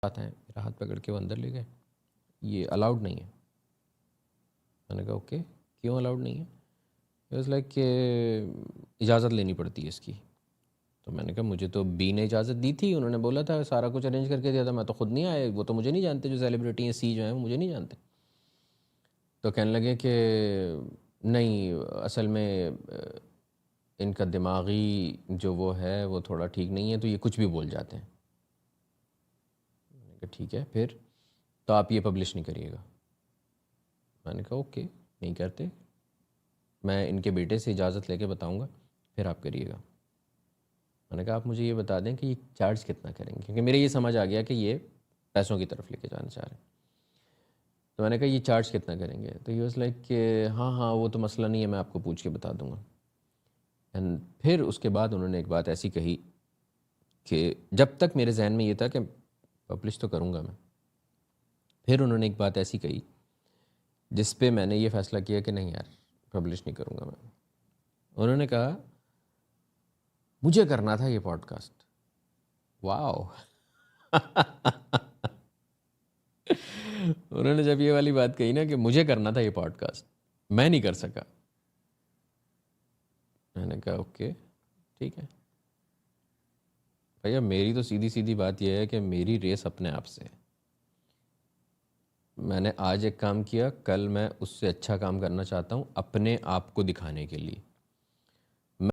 आते हैं, मेरा हाथ पकड़ के वो अंदर ले गए। ये अलाउड नहीं है। मैंने कहा ओके, क्यों अलाउड नहीं है? इट वाज लाइक कि इजाज़त लेनी पड़ती है इसकी। तो मैंने कहा मुझे तो बी ने इजाज़त दी थी, उन्होंने बोला था, सारा कुछ अरेंज करके दिया था, मैं तो खुद नहीं आया, वो तो मुझे नहीं जानते, जो सेलिब्रिटी हैं सी जो हैं वो मुझे नहीं जानते। तो कहने लगे कि नहीं, असल में इनका दिमागी जो वो है वो थोड़ा ठीक नहीं है, तो ये कुछ भी बोल जाते हैं। मैंने कहा ठीक है, फिर तो आप ये पब्लिश नहीं करिएगा। मैंने कहा ओके, नहीं करते, मैं इनके बेटे से इजाज़त लेके बताऊंगा, फिर आप करिएगा। मैंने कहा आप मुझे ये बता दें कि ये चार्ज कितना करेंगे, क्योंकि मेरे ये समझ आ गया कि ये पैसों की तरफ लेके जाना चाह रहे हैं। तो मैंने कहा ये चार्ज कितना करेंगे? तो ये वाज लाइक कि हाँ हाँ वो तो मसला नहीं है, मैं आपको पूछ के बता दूंगा। एंड फिर उसके बाद उन्होंने एक बात ऐसी कही कि जब तक मेरे जहन में ये था कि पब्लिश तो करूँगा मैं, फिर उन्होंने एक बात ऐसी कही जिस पे मैंने ये फ़ैसला किया कि नहीं यार, पब्लिश नहीं करूँगा मैं। उन्होंने कहा मुझे करना था ये पॉडकास्ट। वाओ! उन्होंने जब ये वाली बात कही ना कि मुझे करना था ये पॉडकास्ट, मैं नहीं कर सका। मैंने कहा ओके, ठीक है। भैया मेरी तो सीधी सीधी बात यह है कि मेरी रेस अपने आप से है। मैंने आज एक काम किया, कल मैं उससे अच्छा काम करना चाहता हूँ अपने आप को दिखाने के लिए।